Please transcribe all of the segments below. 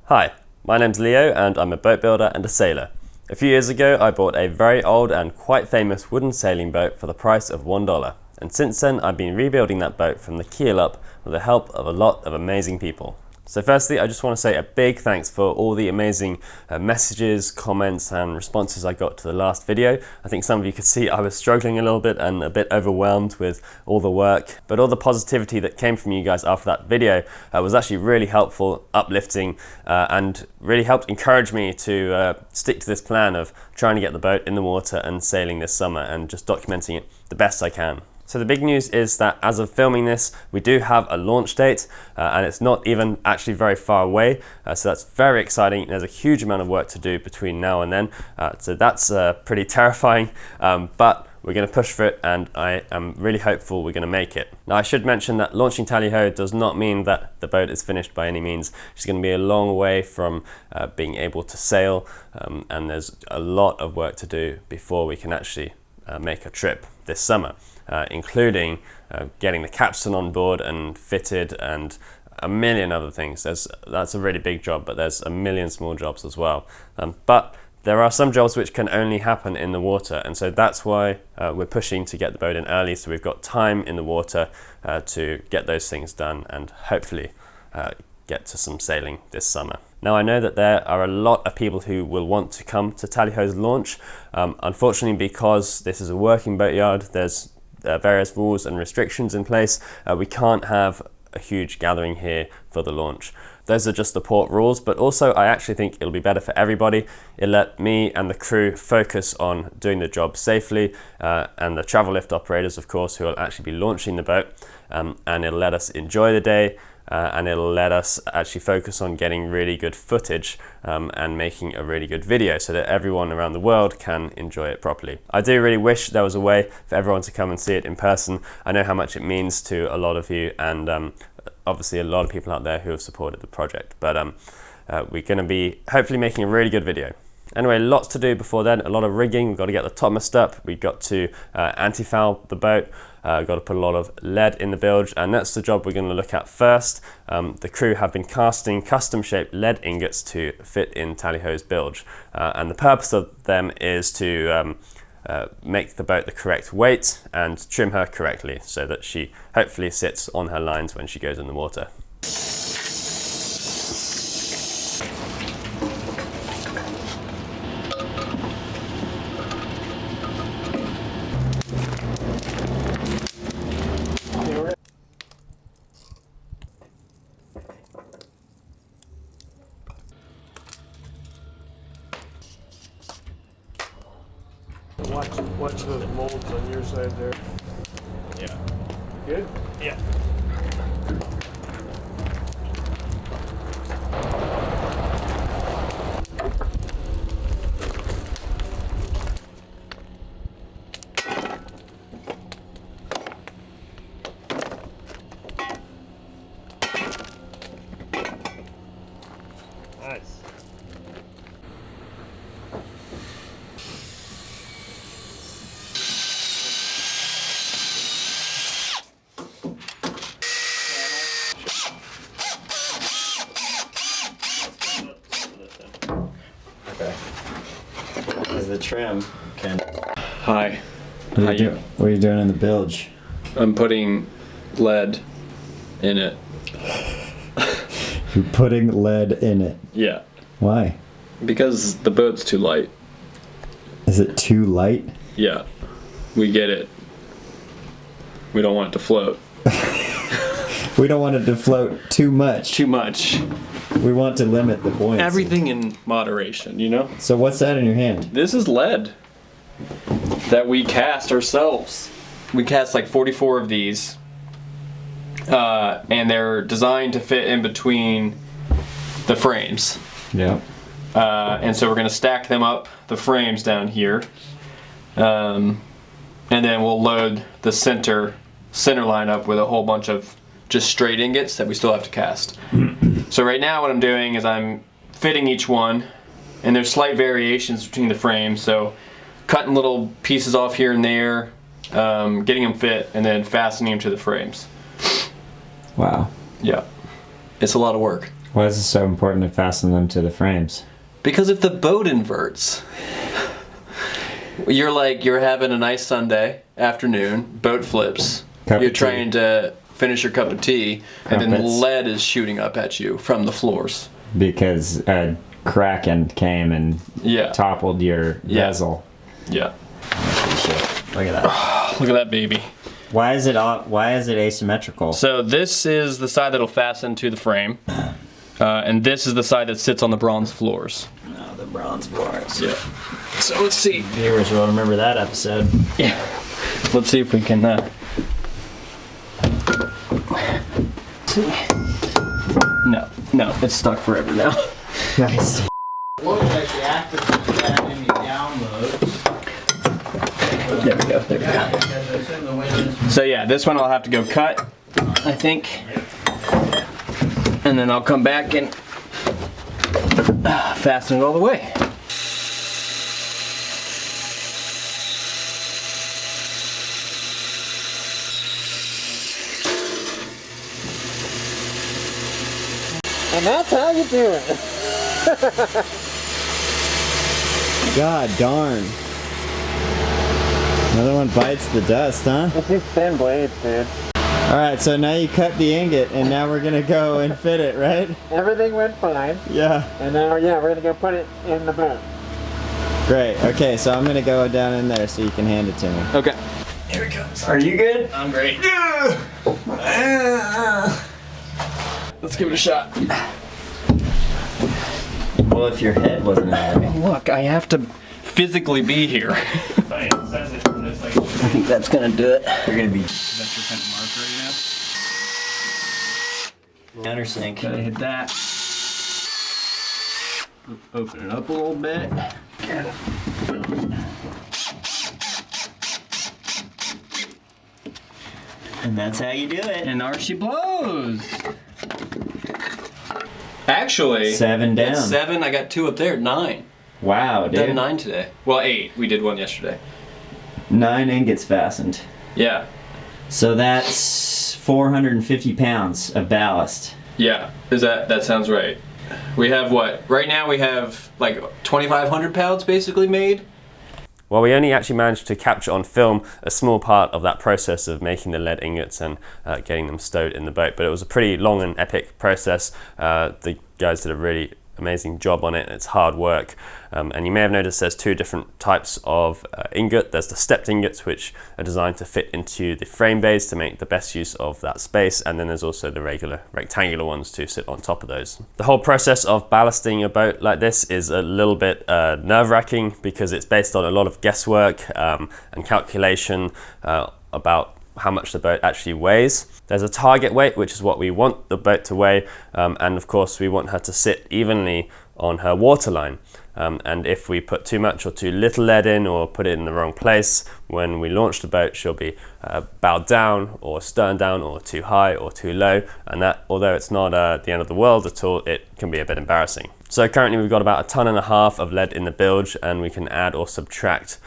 Hi, my name's Leo and I'm a boat builder and a sailor. A few years ago I bought a very old and quite famous wooden sailing boat for the price of $1, and since then I've been rebuilding that boat from the keel up with the help of a lot of amazing people. So firstly, I just want to say a big thanks for all the amazing messages, comments and responses I got to the last video. I think some of you could see I was struggling a little bit and a bit overwhelmed with all the work, but all the positivity that came from you guys after that video was actually really helpful, uplifting, and really helped encourage me to stick to this plan of trying to get the boat in the water and sailing this summer and just documenting it the best I can. So the big news is that as of filming this, we do have a launch date and it's not even actually very far away. So that's very exciting. There's a huge amount of work to do between now and then. So that's pretty terrifying, but we're going to push for it and I am really hopeful we're going to make it. Now I should mention that launching Tally-Ho does not mean that the boat is finished by any means. It's going to be a long way from being able to sail and there's a lot of work to do before we can actually make a trip this summer. Including getting the capstan on board and fitted and a million other things. That's a really big job, but there's a million small jobs as well. But there are some jobs which can only happen in the water, and so that's why we're pushing to get the boat in early, so we've got time in the water to get those things done and hopefully get to some sailing this summer. Now I know that there are a lot of people who will want to come to Tally-Ho's launch. Unfortunately, because this is a working boatyard, there's various rules and restrictions in place. We can't have a huge gathering here for the launch. Those are just the port rules, but also I actually think it'll be better for everybody. It'll let me and the crew focus on doing the job safely, and the travel lift operators, of course, who will actually be launching the boat, and it'll let us enjoy the day. And it'll let us actually focus on getting really good footage and making a really good video so that everyone around the world can enjoy it properly. I do really wish there was a way for everyone to come and see it in person. I know how much it means to a lot of you and obviously a lot of people out there who have supported the project, but we're going to be hopefully making a really good video. Anyway, lots to do before then, a lot of rigging. We've got to get the topmast up, we've got to anti-foul the boat, got to put a lot of lead in the bilge, and that's the job we're going to look at first. The crew have been casting custom shaped lead ingots to fit in Tally-Ho's bilge, and the purpose of them is to make the boat the correct weight and trim her correctly so that she hopefully sits on her lines when she goes in the water. Watch those molds on your side there. Yeah. Good? Yeah. Nice. Okay. This is the trim. Ken. Hi. What are you doing in the bilge? I'm putting lead in it. You're putting lead in it. Yeah. Why? Because the boat's too light. Is it too light? Yeah. We get it. We don't want it to float. We don't want it to float too much. Too much. We want to limit the buoyancy. Everything in moderation, you know? So what's that in your hand? This is lead that we cast ourselves. We cast like 44 of these. And they're designed to fit in between the frames. Yeah. And so we're going to stack them up, the frames down here. And then we'll load the center line up with a whole bunch of just straight ingots that we still have to cast. So right now what I'm doing is I'm fitting each one, and there's slight variations between the frames, so cutting little pieces off here and there, getting them fit, and then fastening them to the frames. Wow. Yeah. It's a lot of work. Why is it so important to fasten them to the frames? Because if the boat inverts, you're having a nice Sunday afternoon, boat flips, you're trying to finish your cup of tea, and then lead is shooting up at you from the floors. Because a kraken came and toppled your vessel. Yeah. Look at that. Look at that baby. Why is it asymmetrical? So this is the side that'll fasten to the frame. And this is the side that sits on the bronze floors. Oh, the bronze floors. Yeah. So let's see. Viewers will remember that episode. Yeah. Let's see if we can. No, it's stuck forever now. Nice. Looks like the active had any downloads. There we go. So yeah, this one I'll have to go cut, I think. And then I'll come back and fasten it all the way. And that's how you do it. God darn. Another one bites the dust, huh? It's these thin blades, dude. Alright, so now you cut the ingot and now we're gonna go and fit it, right? Everything went fine. Yeah. And now, we're gonna go put it in the boat. Great. Okay, so I'm gonna go down in there so you can hand it to me. Okay. Here it comes. Are you good? I'm great. Let's give it a shot. Well, if your head wasn't in there. Look, I have to physically be here. I think that's gonna do it. You're gonna be That's your kind of mark right now. countersink. Gotta hit that. Open it up a little bit. And that's how you do it. And there she blows. Actually, 7 down. it's 7. I got 2 up there. 9. Wow, I've done dude. 9 today. Well, 8. We did one yesterday. 9 ingots fastened. Yeah. So that's 450 pounds of ballast. Yeah. That sounds right. We have what? Right now we have like 2,500 pounds basically made. Well, we only actually managed to capture on film a small part of that process of making the lead ingots and getting them stowed in the boat, but it was a pretty long and epic process. The guys did a really amazing job on it. It's hard work, and you may have noticed there's 2 different types of ingot. There's the stepped ingots, which are designed to fit into the frame bays to make the best use of that space, and then there's also the regular rectangular ones to sit on top of those. The whole process of ballasting a boat like this is a little bit nerve-wracking because it's based on a lot of guesswork and calculation about how much the boat actually weighs. There's a target weight, which is what we want the boat to weigh, and of course we want her to sit evenly on her waterline. And if we put too much or too little lead in or put it in the wrong place, when we launch the boat she'll be bowed down or stern down or too high or too low, and that, although it's not the end of the world at all, it can be a bit embarrassing. So currently we've got about 1.5 tons of lead in the bilge, and we can add or subtract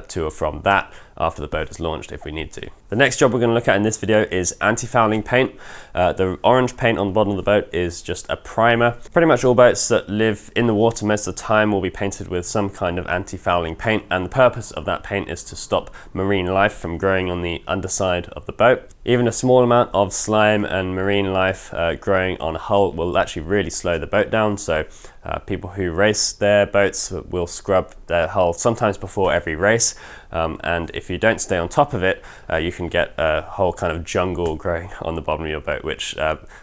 to or from that after the boat is launched if we need to. The next job we're going to look at in this video is anti-fouling paint. The orange paint on the bottom of the boat is just a primer. Pretty much all boats that live in the water most of the time will be painted with some kind of anti-fouling paint, and the purpose of that paint is to stop marine life from growing on the underside of the boat. Even a small amount of slime and marine life growing on a hull will actually really slow the boat down, so people who race their boats will scrub their hull sometimes before every race, and if you don't stay on top of it, you can get a whole kind of jungle growing on the bottom of your boat, which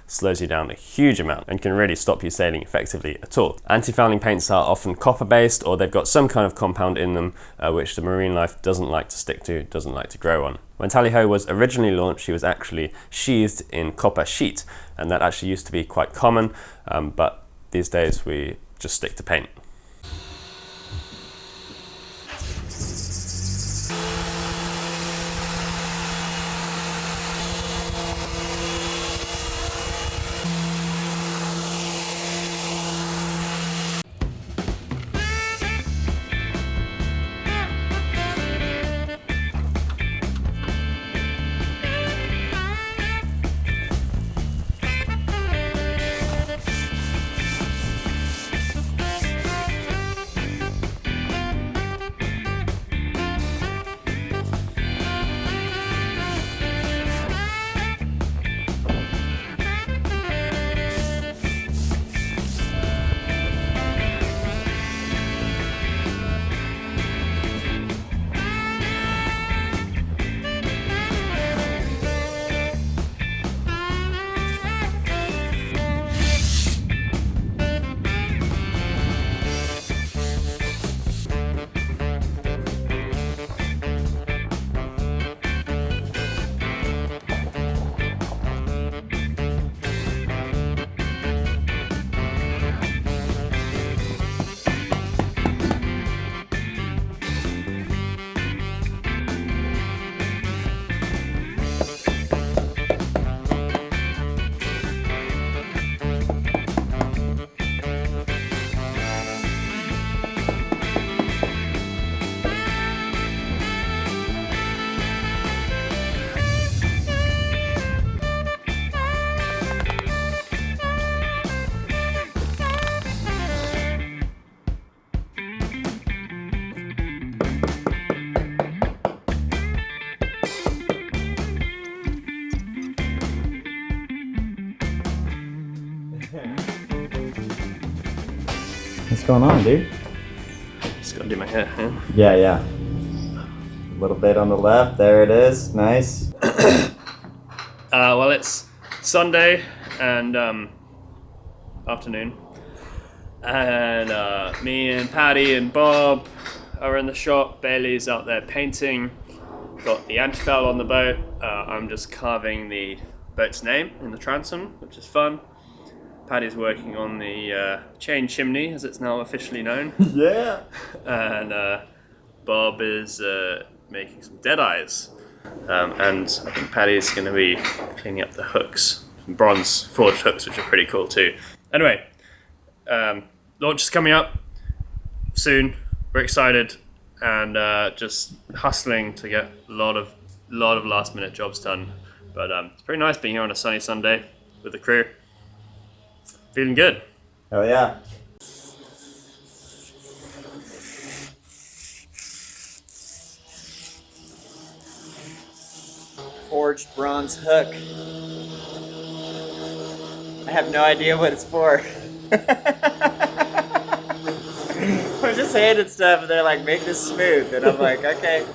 slows you down a huge amount and can really stop you sailing effectively at all. Anti-fouling paints are often copper based, or they've got some kind of compound in them which the marine life doesn't like to stick to, doesn't like to grow on. When Tally-Ho was originally launched, she was actually sheathed in copper sheet, and that actually used to be quite common, but these days we just stick to paint. What's going on, dude? Just gotta do my hair. Yeah. A little bit on the left. There it is. Nice. Well, it's Sunday and afternoon, and me and Paddy and Bob are in the shop. Bailey's out there painting. Got the antifoul on the boat. I'm just carving the boat's name in the transom, which is fun. Paddy's working on the chain chimney, as it's now officially known. Yeah. And Bob is making some dead eyes. And I think Paddy's going to be cleaning up the hooks, some bronze forged hooks, which are pretty cool too. Anyway, launch is coming up soon. We're excited and just hustling to get a lot of last minute jobs done. But it's pretty nice being here on a sunny Sunday with the crew. Feeling good. Oh yeah. Forged bronze hook. I have no idea what it's for. I'm just handing stuff and they're like, make this smooth. And I'm like, okay.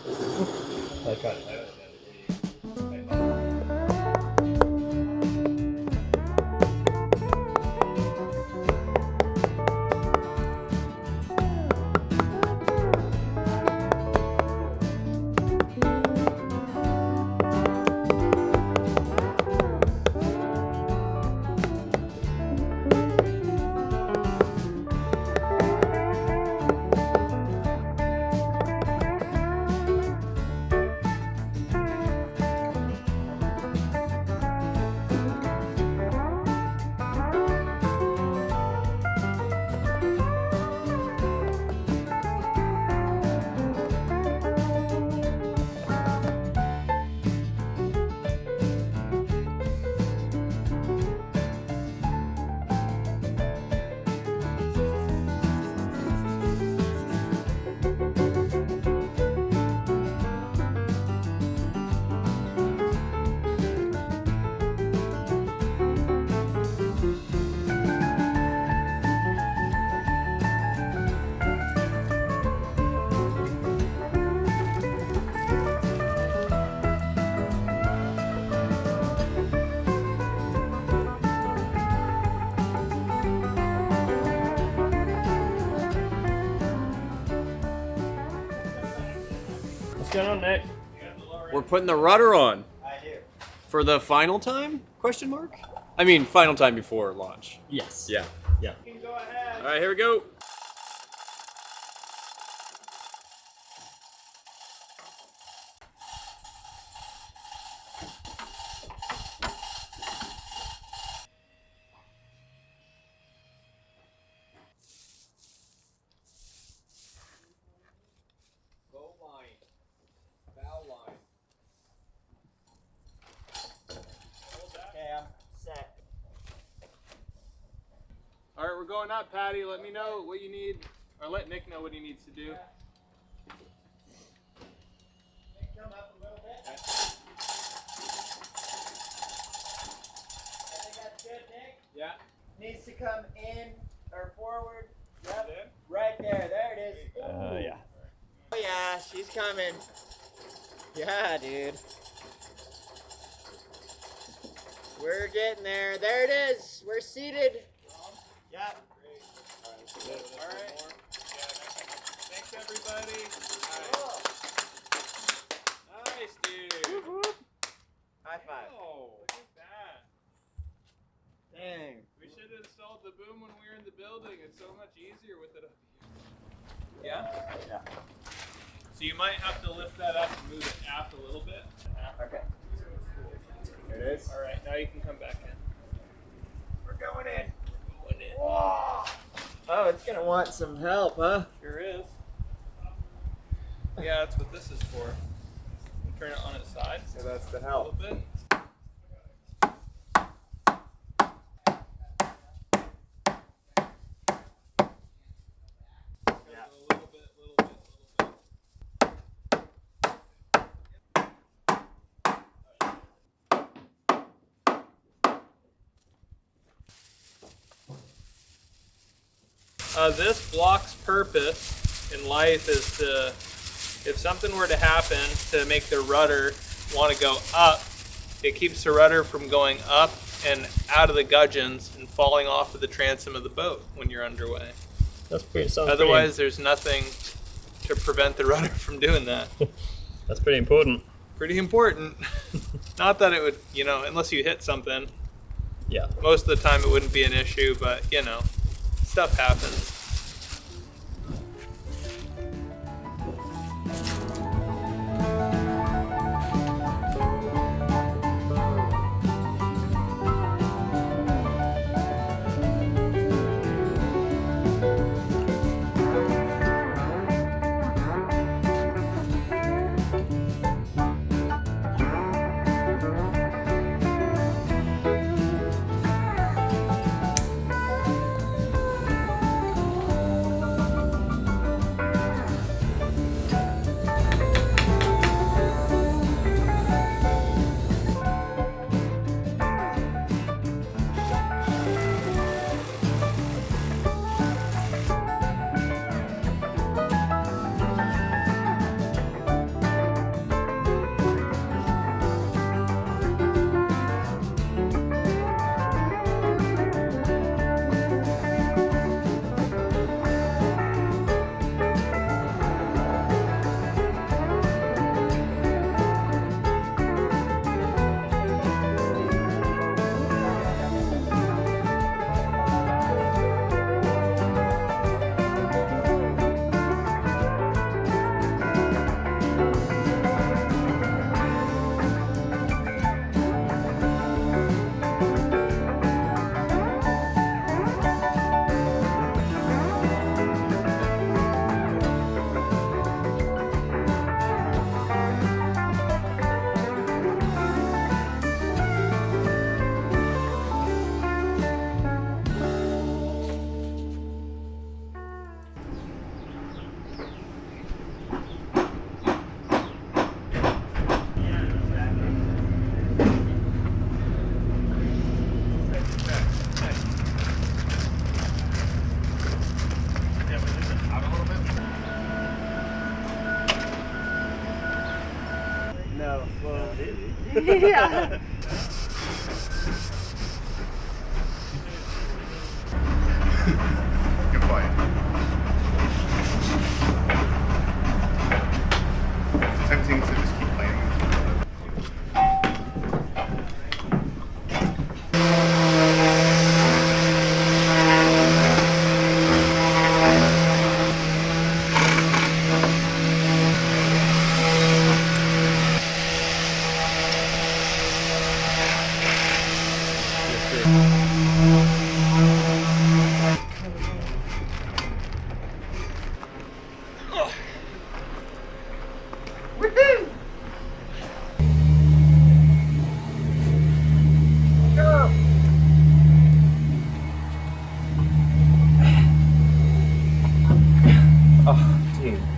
What's going on, Nick? We're putting the rudder on. I do. For the final time? Question mark? I mean, final time before launch. Yes. Yeah. Yeah. All right, here we go. Bow line. Bow line. Okay, I'm set. All right, we're going up, Patty. Let me know what you need, or let Nick know what he needs to do. Come up a little bit. I think that's good, Nick. Yeah. Needs to come in or forward. Yep. Right there. There it is. Yeah. Oh yeah, she's coming. Yeah, dude. We're getting there. There it is. We're seated. Yep. All right. Thanks, everybody. Cool. Nice, dude. High five. Oh, look at that. Dang. We should have installed the boom when we were in the building. It's so much easier with it up here. Yeah? Yeah. So you might have to lift that up and move it aft a little bit. Okay. There it is. All right, now you can come back in. We're going in. Going in. Whoa. Oh, it's gonna want some help, huh? Sure is. Yeah, that's what this is for. Turn it on its side So that's the a little help. bit. This block's purpose in life is to, if something were to happen to make the rudder want to go up, it keeps the rudder from going up and out of the gudgeons and falling off of the transom of the boat when you're underway. That's pretty. Sounds Otherwise, there's nothing to prevent the rudder from doing that. That's pretty important. Pretty important. Not that it would, you know, unless you hit something. Yeah. Most of the time it wouldn't be an issue, but you know, stuff happens. Yeah. Good fight. Tempting to just keep playing.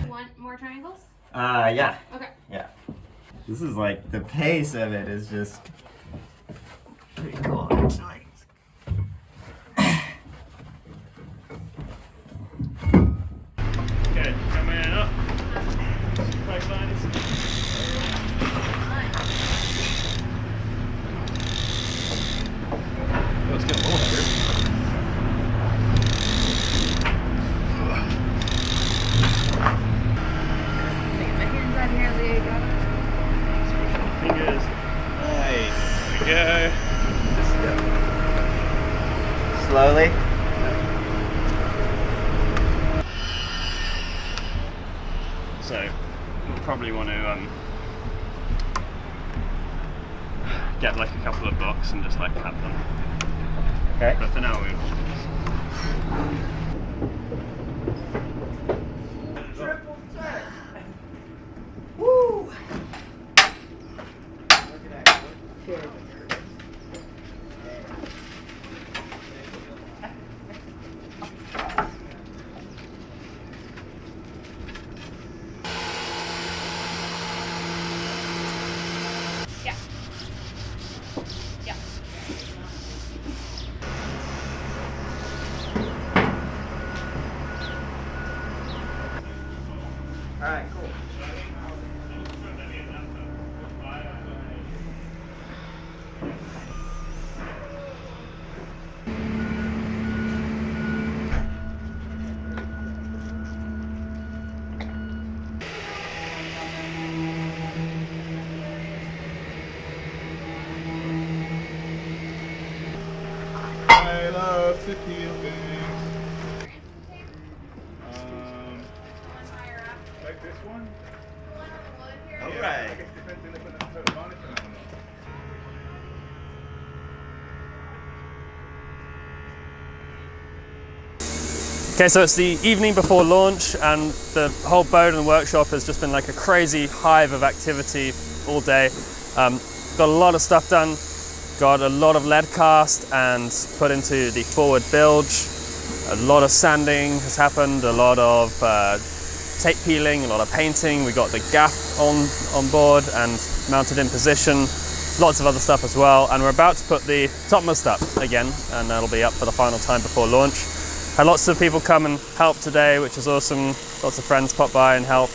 Want more triangles? Yeah. Okay. Yeah. This is like, the pace of it is just pretty cool, actually. Okay, coming up. Crack lines. Oh, it's getting a little heavier. My hands on here, there you go. Fingers. Nice. There we go. Slowly. So, we'll probably want to get like a couple of books and just like cut them. Okay. But for now, we've Woo! Yeah. Yeah. Alright, cool. I love to peel things. Like this one? Alright. I guess it depends on if I put a varnish on it or not. Okay, so it's the evening before launch and the whole boat and workshop has just been like a crazy hive of activity all day. Got a lot of stuff done, got a lot of lead cast and put into the forward bilge. A lot of sanding has happened, a lot of tape peeling, a lot of painting. We got the gaff on board and mounted in position. Lots of other stuff as well. And we're about to put the topmast up again, and that'll be up for the final time before launch. Had lots of people come and help today, which is awesome. Lots of friends pop by and help.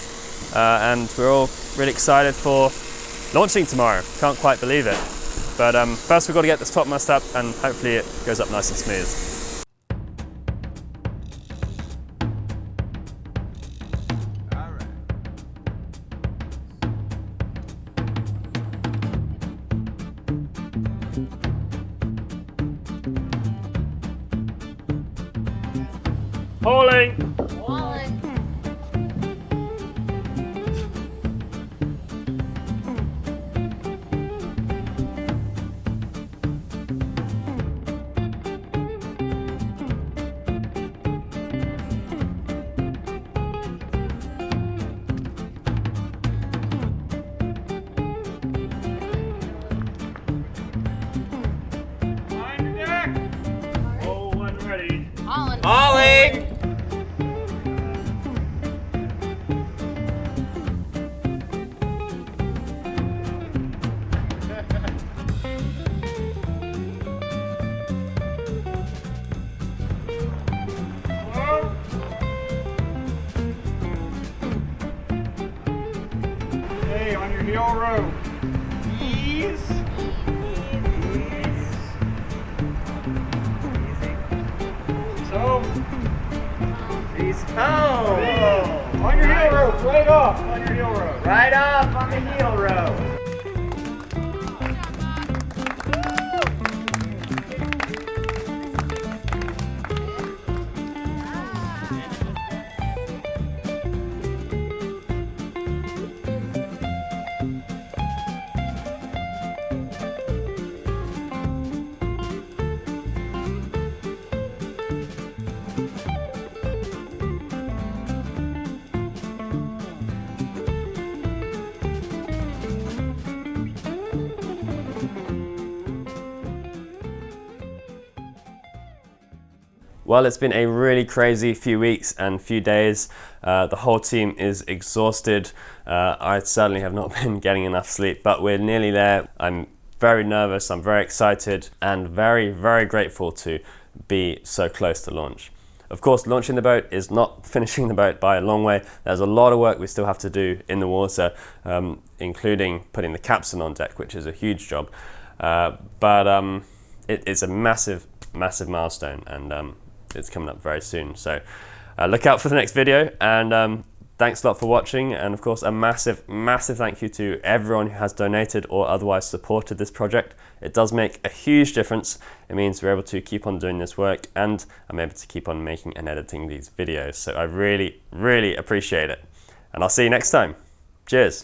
And we're all really excited for launching tomorrow. Can't quite believe it. But first we've got to get this topmast up and hopefully it goes up nice and smooth. Hauling! Hauling! Hey, on your heel row. Ease. So. Oh! On your heel row, right off on your heel row. Right up on the heel row. Well, it's been a really crazy few weeks and few days. The whole team is exhausted. I certainly have not been getting enough sleep, but we're nearly there. I'm very nervous, I'm very excited, and very, very grateful to be so close to launch. Of course, launching the boat is not finishing the boat by a long way. There's a lot of work we still have to do in the water, including putting the capstan on deck, which is a huge job. But it's a massive, massive milestone, and it's coming up very soon. So look out for the next video, and thanks a lot for watching. And of course, a massive, massive thank you to everyone who has donated or otherwise supported this project. It does make a huge difference. It means we're able to keep on doing this work, and I'm able to keep on making and editing these videos. So I really, really appreciate it. And I'll see you next time. Cheers.